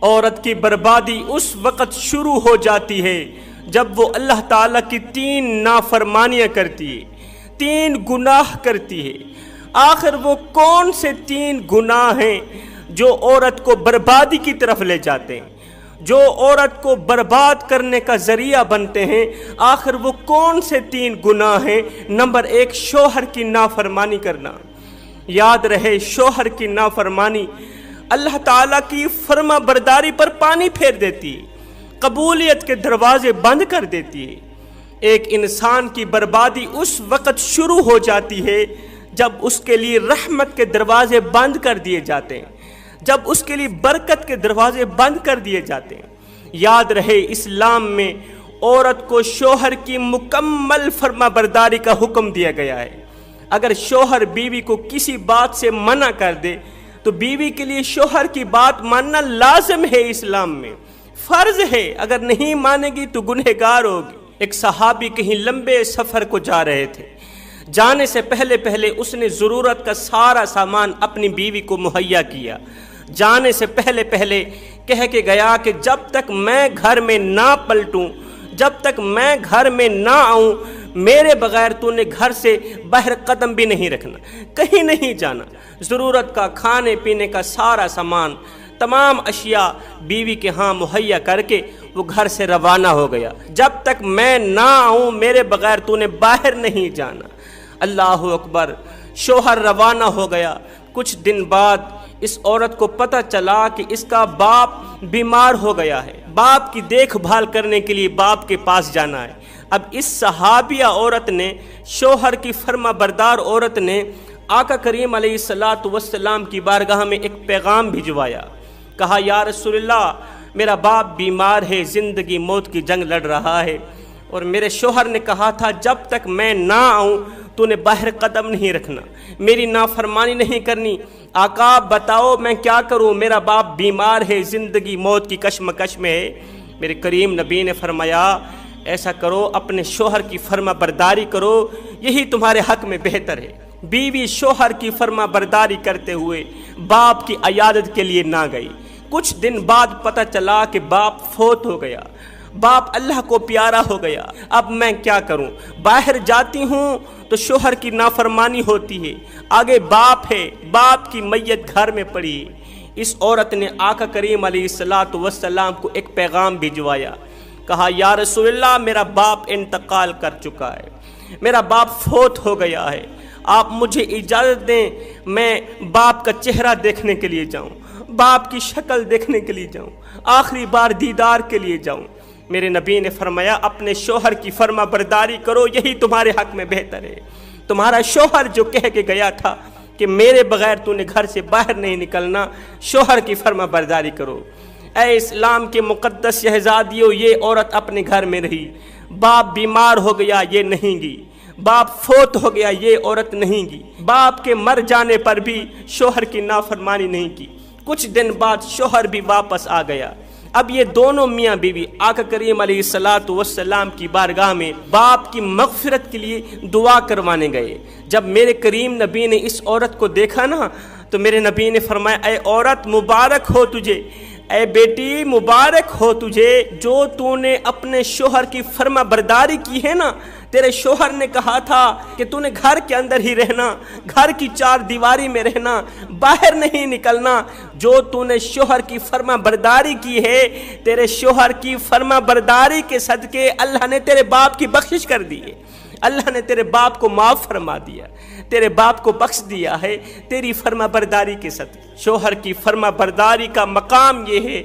عورت کی بربادی اس وقت شروع ہو جاتی ہے جب وہ اللہ تعالیٰ کی 3 نافرمانیاں کرتی ہے، 3 گناہ کرتی ہے۔ آخر وہ کون سے 3 گناہ ہیں جو عورت کو بربادی کی طرف لے جاتے ہیں، جو عورت کو برباد کرنے کا ذریعہ بنتے ہیں؟ آخر وہ کون سے 3 گناہ ہیں؟ نمبر 1، شوہر کی نافرمانی کرنا۔ یاد رہے، شوہر کی نافرمانی اللہ تعالیٰ کی فرما برداری پر پانی پھیر دیتی ہے، قبولیت کے دروازے بند کر دیتی ہے۔ ایک انسان کی بربادی اس وقت شروع ہو جاتی ہے جب اس کے لیے رحمت کے دروازے بند کر دیے جاتے ہیں، جب اس کے لیے برکت کے دروازے بند کر دیے جاتے ہیں۔ یاد رہے، اسلام میں عورت کو شوہر کی مکمل فرما برداری کا حکم دیا گیا ہے۔ اگر شوہر بیوی کو کسی بات سے منع کر دے تو بیوی کے لیے شوہر کی بات ماننا لازم ہے، اسلام میں فرض ہے۔ اگر نہیں مانے گی تو گنہگار ہوگی۔ ایک صحابی کہیں لمبے سفر کو جا رہے تھے، جانے سے پہلے اس نے ضرورت کا سارا سامان اپنی بیوی کو مہیا کیا۔ جانے سے پہلے کہہ کے گیا کہ جب تک میں گھر میں نہ پلٹوں، جب تک میں گھر میں نہ آؤں، میرے بغیر تو نے گھر سے باہر قدم بھی نہیں رکھنا، کہیں نہیں جانا۔ ضرورت کا کھانے پینے کا سارا سامان، تمام اشیاء بیوی کے ہاں مہیا کر کے وہ گھر سے روانہ ہو گیا۔ جب تک میں نہ آؤں میرے بغیر تو نے باہر نہیں جانا۔ اللہ اکبر، شوہر روانہ ہو گیا۔ کچھ دن بعد اس عورت کو پتہ چلا کہ اس کا باپ بیمار ہو گیا ہے، باپ کی دیکھ بھال کرنے کے لیے باپ کے پاس جانا ہے۔ اب اس صحابیہ عورت نے، شوہر کی فرما بردار عورت نے آقا کریم علیہ السلام کی بارگاہ میں ایک پیغام بھجوایا۔ کہا، یا رسول اللہ، میرا باپ بیمار ہے، زندگی موت کی جنگ لڑ رہا ہے، اور میرے شوہر نے کہا تھا جب تک میں نہ آؤں تو نے باہر قدم نہیں رکھنا، میری نافرمانی نہیں کرنی۔ آقا بتاؤ میں کیا کروں، میرا باپ بیمار ہے، زندگی موت کی کشمکش میں ہے۔ میرے کریم نبی نے فرمایا، ایسا کرو، اپنے شوہر کی فرما برداری کرو، یہی تمہارے حق میں بہتر ہے۔ بیوی شوہر کی فرما برداری کرتے ہوئے باپ کی عیادت کے لیے نہ گئی۔ کچھ دن بعد پتہ چلا کہ باپ فوت ہو گیا، باپ اللہ کو پیارا ہو گیا۔ اب میں کیا کروں؟ باہر جاتی ہوں تو شوہر کی نافرمانی ہوتی ہے، آگے باپ ہے، باپ کی میت گھر میں پڑی ہے۔ اس عورت نے آقا کریم علیہ السلام کو ایک پیغام بھجوایا۔ کہا، یا رسول اللہ، میرا باپ انتقال کر چکا ہے، میرا باپ فوت ہو گیا ہے، آپ مجھے اجازت دیں میں باپ کا چہرہ دیکھنے کے لیے جاؤں، باپ کی شکل دیکھنے کے لیے جاؤں، آخری بار دیدار کے لیے جاؤں۔ میرے نبی نے فرمایا، اپنے شوہر کی فرما برداری کرو، یہی تمہارے حق میں بہتر ہے۔ تمہارا شوہر جو کہہ کے گیا تھا کہ میرے بغیر تو نے گھر سے باہر نہیں نکلنا، شوہر کی فرما برداری کرو۔ اے اسلام کے مقدس شہزادیوں، یہ عورت اپنے گھر میں رہی، باپ بیمار ہو گیا، یہ نہیں گئی، باپ فوت ہو گیا، یہ عورت نہیں گئی، باپ کے مر جانے پر بھی شوہر کی نافرمانی نہیں کی۔ کچھ دن بعد شوہر بھی واپس آ گیا۔ اب یہ دونوں میاں بیوی آقا کریم علیہ السلام کی بارگاہ میں باپ کی مغفرت کے لیے دعا کروانے گئے۔ جب میرے کریم نبی نے اس عورت کو دیکھا نا تو میرے نبی نے فرمایا، اے عورت مبارک ہو تجھے، اے بیٹی مبارک ہو تجھے، جو تو نے اپنے شوہر کی فرما برداری کی ہے نا۔ تیرے شوہر نے کہا تھا کہ تو نے گھر کے اندر ہی رہنا، گھر کی 4 دیواری میں رہنا، باہر نہیں نکلنا۔ جو تو نے شوہر کی فرما برداری کی ہے، تیرے شوہر کی فرما برداری کے صدقے اللہ نے تیرے باپ کی بخشش کر دی ہے، اللہ نے تیرے باپ کو معاف فرما دیا، تیرے باپ کو بخش دیا ہے تیری فرما برداری کے صدقے۔ شوہر کی فرما برداری کا مقام یہ ہے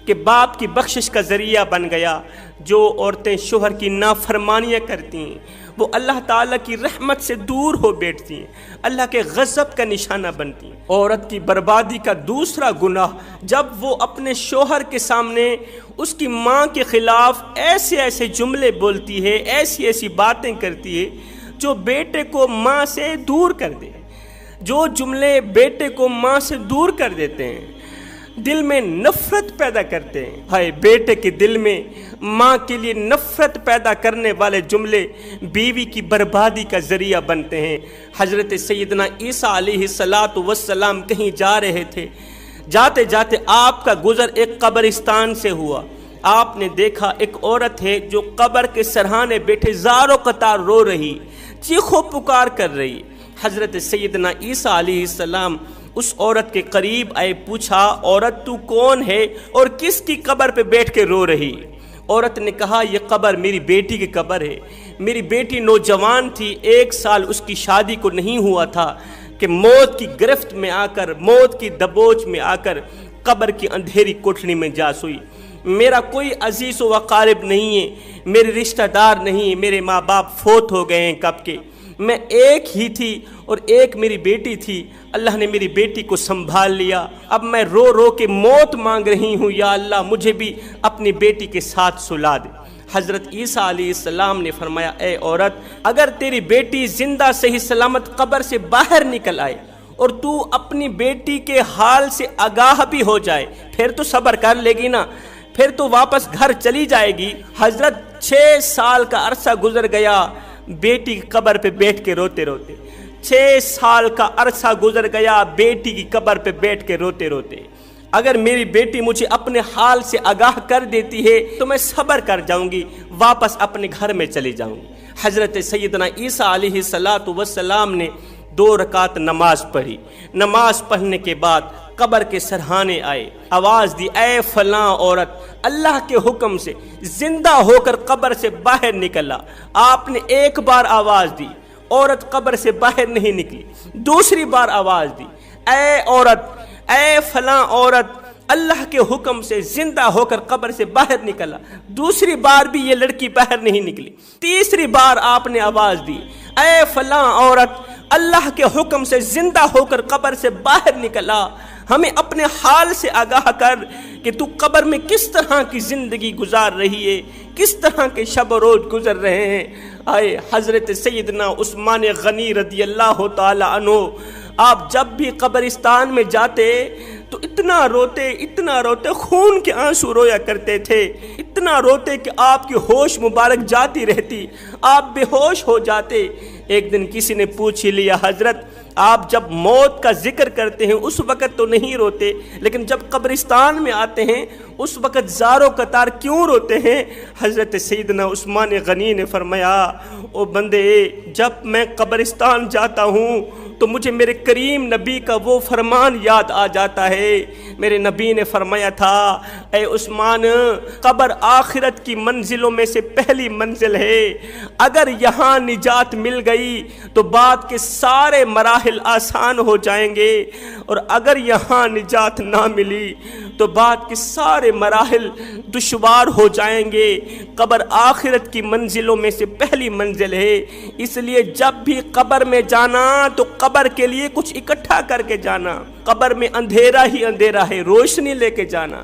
کہ باپ کی بخشش کا ذریعہ بن گیا۔ جو عورتیں شوہر کی نافرمانیاں کرتی ہیں وہ اللہ تعالیٰ کی رحمت سے دور ہو بیٹھتی ہیں، اللہ کے غضب کا نشانہ بنتی ہیں۔ عورت کی بربادی کا دوسرا گناہ، جب وہ اپنے شوہر کے سامنے اس کی ماں کے خلاف ایسے جملے بولتی ہے، ایسی باتیں کرتی ہے جو بیٹے کو ماں سے دور کر دے، جو جملے بیٹے کو ماں سے دور کر دیتے ہیں، دل میں نفرت پیدا کرتے ہیں۔ ہائے، بیٹے کے دل میں ماں کے لیے نفرت پیدا کرنے والے جملے بیوی کی بربادی کا ذریعہ بنتے ہیں۔ حضرت سیدنا عیسیٰ علیہ السلام کہیں جا رہے تھے، جاتے جاتے آپ کا گزر ایک قبرستان سے ہوا۔ آپ نے دیکھا ایک عورت ہے جو قبر کے سرہانے بیٹھے زاروں قطار رو رہی، چیخو پکار کر رہی۔ حضرت سیدنا عیسیٰ علیہ السلام اس عورت کے قریب آئے، پوچھا عورت تو کون ہے اور کس کی قبر پہ بیٹھ کے رو رہی؟ عورت نے کہا یہ قبر میری بیٹی کی قبر ہے، میری بیٹی نوجوان تھی، 1 سال اس کی شادی کو نہیں ہوا تھا کہ موت کی گرفت میں آ کر، موت کی دبوچ میں آ کر قبر کی اندھیری کوٹھڑی میں جا سوئی۔ میرا کوئی عزیز و اقارب نہیں ہے، میرے رشتہ دار نہیں، میرے ماں باپ فوت ہو گئے ہیں کب کے، میں ایک ہی تھی اور ایک میری بیٹی تھی، اللہ نے میری بیٹی کو سنبھال لیا، اب میں رو رو کے موت مانگ رہی ہوں، یا اللہ مجھے بھی اپنی بیٹی کے ساتھ سلا دے۔ حضرت عیسیٰ علیہ السلام نے فرمایا اے عورت، اگر تیری بیٹی زندہ صحیح سلامت قبر سے باہر نکل آئے اور تو اپنی بیٹی کے حال سے آگاہ بھی ہو جائے، پھر تو صبر کر لے گی نا، پھر تو واپس گھر چلی جائے گی۔ حضرت 6 سال کا عرصہ گزر گیا بیٹی کی قبر پہ بیٹھ کے روتے روتے، 6 سال کا عرصہ گزر گیا بیٹی کی قبر پہ بیٹھ کے روتے روتے۔ اگر میری بیٹی مجھے اپنے حال سے آگاہ کر دیتی ہے تو میں صبر کر جاؤں گی، واپس اپنے گھر میں چلی جاؤں گی۔ حضرت سیدنا عیسیٰ علیہ السلام نے 2 رکعت نماز پڑھی۔ نماز پڑھنے کے بعد قبر کے سرہانے آئے، آواز دی اے فلاں عورت، اللہ کے حکم سے زندہ ہو کر قبر سے باہر نکلا۔ آپ نے 1 بار آواز دی، عورت قبر سے باہر نہیں نکلی۔ دوسری بار آواز دی اے عورت، اے فلاں عورت، اللہ کے حکم سے زندہ ہو کر قبر سے باہر نکلا۔ دوسری بار بھی یہ لڑکی باہر نہیں نکلی۔ تیسری بار آپ نے آواز دی اے فلاں عورت، اللہ کے حکم سے زندہ ہو کر قبر سے باہر نکلا، ہمیں اپنے حال سے آگاہ کر کہ تو قبر میں کس طرح کی زندگی گزار رہی ہے، کس طرح کے شب و روز گزر رہے ہیں۔ آئے حضرت سیدنا عثمان غنی رضی اللہ تعالی عنہ، آپ جب بھی قبرستان میں جاتے تو اتنا روتے خون کے آنسو رویا کرتے تھے، اتنا روتے کہ آپ کی ہوش مبارک جاتی رہتی، آپ بے ہوش ہو جاتے۔ ایک دن کسی نے پوچھ ہی لیا حضرت آپ جب موت کا ذکر کرتے ہیں اس وقت تو نہیں روتے، لیکن جب قبرستان میں آتے ہیں اس وقت زاروں قطار کیوں روتے ہیں؟ حضرت سیدنا عثمان غنی نے فرمایا او بندے، جب میں قبرستان جاتا ہوں تو مجھے میرے کریم نبی کا وہ فرمان یاد آ جاتا ہے۔ میرے نبی نے فرمایا تھا اے عثمان، قبر آخرت کی منزلوں میں سے پہلی منزل ہے، اگر یہاں نجات مل گئی تو بعد کے سارے مراحل آسان ہو جائیں گے، اور اگر یہاں نجات نہ ملی تو بعد کے سارے مراحل دشوار ہو جائیں گے۔ قبر آخرت کی منزلوں میں سے پہلی منزل ہے، اس لیے جب بھی قبر میں جانا تو قبر کے لیے کچھ اکٹھا کر کے جانا۔ قبر میں اندھیرا ہی اندھیرا ہے، روشنی لے کے جانا۔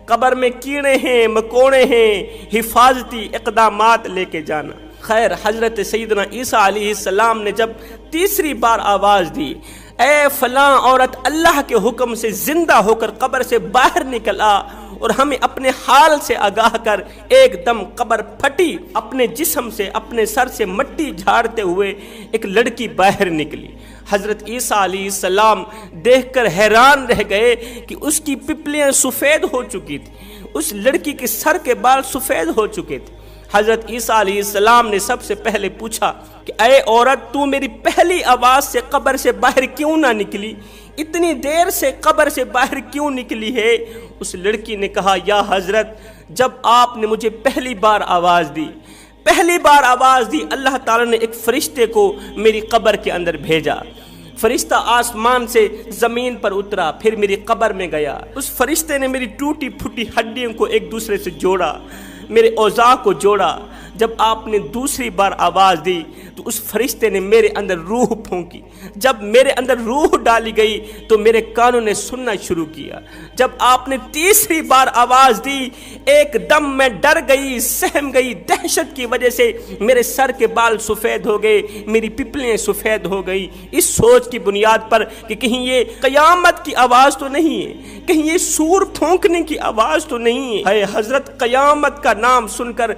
قبر میں کیڑے ہیں، مکوڑے ہیں، حفاظتی اقدامات لے کے جانا۔ خیر، حضرت سیدنا عیسیٰ علیہ السلام نے جب تیسری بار آواز دی اے فلاں عورت، اللہ کے حکم سے زندہ ہو کر قبر سے باہر نکلا اور ہمیں اپنے حال سے آگاہ کر، ایک دم قبر پھٹی، اپنے جسم سے، اپنے سر سے مٹی جھاڑتے ہوئے ایک لڑکی باہر نکلی۔ حضرت عیسیٰ علیہ السلام دیکھ کر حیران رہ گئے کہ اس کی پپلیاں سفید ہو چکی تھی، اس لڑکی کے سر کے بال سفید ہو چکے تھے۔ حضرت عیسیٰ علیہ السلام نے سب سے پہلے پوچھا کہ اے عورت، تو میری پہلی آواز سے قبر سے باہر کیوں نہ نکلی؟ اتنی دیر سے قبر سے باہر کیوں نکلی ہے؟ اس لڑکی نے کہا یا حضرت، جب آپ نے مجھے پہلی بار آواز دی، اللہ تعالیٰ نے ایک فرشتے کو میری قبر کے اندر بھیجا۔ فرشتہ آسمان سے زمین پر اترا، پھر میری قبر میں گیا۔ اس فرشتے نے میری ٹوٹی پھوٹی ہڈیوں کو ایک دوسرے سے جوڑا، میرے اعضاء کو جوڑا۔ جب آپ نے دوسری بار آواز دی تو اس فرشتے نے میرے اندر روح پھونکی۔ جب میرے اندر روح ڈالی گئی تو میرے کانوں نے سننا شروع کیا۔ جب آپ نے تیسری بار آواز دی، ایک دم میں ڈر گئی، سہم گئی، دہشت کی وجہ سے میرے سر کے بال سفید ہو گئے، میری پپلیاں سفید ہو گئی، اس سوچ کی بنیاد پر کہ کہیں یہ قیامت کی آواز تو نہیں ہے، کہیں یہ سور پھونکنے کی آواز تو نہیں ہے۔ اے حضرت، قیامت کا نام سن کر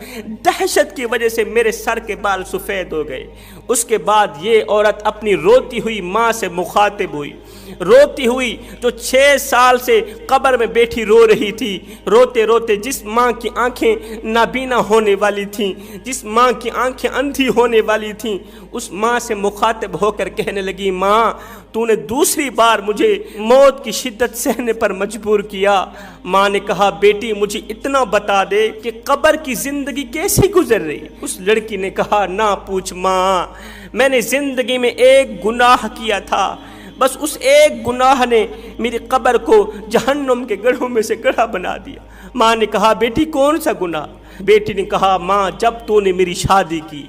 دہشت کی وجہ سے میرے سر کے بال سفید ہو گئے۔ اس کے بعد یہ عورت اپنی روتی ہوئی ماں سے مخاطب ہوئی، روتی ہوئی جو 6 سال سے قبر میں بیٹھی رو رہی تھی، روتے روتے جس ماں کی آنکھیں نابینا ہونے والی تھیں، جس ماں کی آنکھیں اندھی ہونے والی تھیں، اس ماں سے مخاطب ہو کر کہنے لگی، ماں تو نے دوسری بار مجھے موت کی شدت سہنے پر مجبور کیا۔ ماں نے کہا، بیٹی مجھے اتنا بتا دے کہ قبر کی زندگی کیسی گزر رہی؟ اس لڑکی نے کہا، نہ پوچھ ماں، میں نے زندگی میں ایک گناہ کیا تھا، بس اس ایک گناہ نے میری قبر کو جہنم کے گڑھوں میں سے گڑھا بنا دیا۔ ماں نے کہا، بیٹی کون سا گناہ؟ بیٹی نے کہا، ماں جب تو نے میری شادی کی،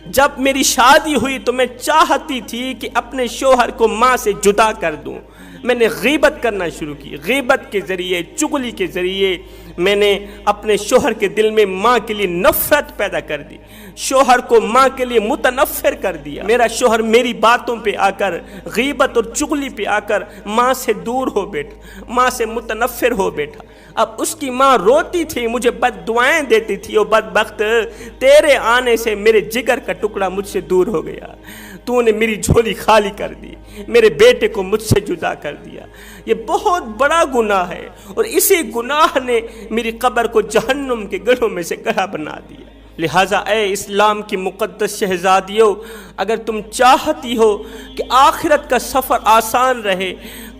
جب میری شادی ہوئی تو میں چاہتی تھی کہ اپنے شوہر کو ماں سے جدا کر دوں، میں نے غیبت کرنا شروع کی، غیبت کے ذریعے، چغلی کے ذریعے میں نے اپنے شوہر کے دل میں ماں کے لیے نفرت پیدا کر دی، شوہر کو ماں کے لیے متنفر کر دیا۔ میرا شوہر میری باتوں پہ آ کر، غیبت اور چغلی پہ آ کر ماں سے دور ہو بیٹھا، ماں سے متنفر ہو بیٹھا۔ اب اس کی ماں روتی تھی، مجھے بد دعائیں دیتی تھی، او بدبخت، تیرے آنے سے میرے جگر کا ٹکڑا مجھ سے دور ہو گیا، تو نے میری جھولی خالی کر دی، میرے بیٹے کو مجھ سے جدا کر دیا۔ یہ بہت بڑا گناہ ہے، اور اسی گناہ نے میری قبر کو جہنم کے گڑھوں میں سے گڑھا بنا دیا۔ لہٰذا اے اسلام کی مقدس شہزادیوں، اگر تم چاہتی ہو کہ آخرت کا سفر آسان رہے،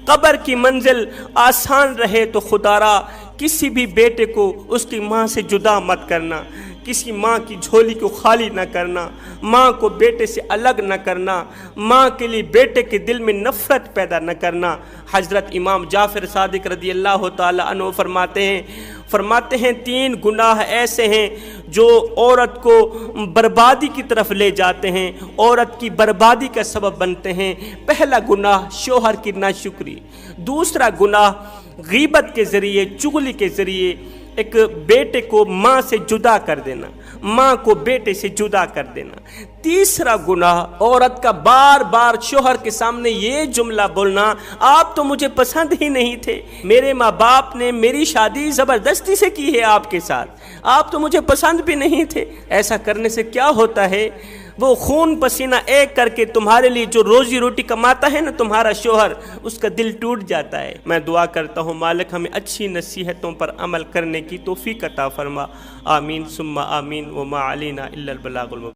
قبر کی منزل آسان رہے، تو خدا را کسی بھی بیٹے کو اس کی ماں سے جدا مت کرنا، کسی ماں کی جھولی کو خالی نہ کرنا، ماں کو بیٹے سے الگ نہ کرنا، ماں کے لیے بیٹے کے دل میں نفرت پیدا نہ کرنا۔ حضرت امام جعفر صادق رضی اللہ تعالی عنہ فرماتے ہیں 3 گناہ ایسے ہیں جو عورت کو بربادی کی طرف لے جاتے ہیں، عورت کی بربادی کا سبب بنتے ہیں۔ پہلا گناہ شوہر کی ناشکری، دوسرا گناہ غیبت کے ذریعے، چغلی کے ذریعے ایک بیٹے کو ماں سے جدا کر دینا، ماں کو بیٹے سے جدا کر دینا، تیسرا گناہ عورت کا بار بار شوہر کے سامنے یہ جملہ بولنا، آپ تو مجھے پسند ہی نہیں تھے، میرے ماں باپ نے میری شادی زبردستی سے کی ہے آپ کے ساتھ، آپ تو مجھے پسند بھی نہیں تھے۔ ایسا کرنے سے کیا ہوتا ہے؟ وہ خون پسینہ ایک کر کے تمہارے لیے جو روزی روٹی کماتا ہے نا تمہارا شوہر، اس کا دل ٹوٹ جاتا ہے۔ میں دعا کرتا ہوں مالک ہمیں اچھی نصیحتوں پر عمل کرنے کی توفیق عطا فرما، آمین ثم آمین، وما علینا الا البلاغ المبین۔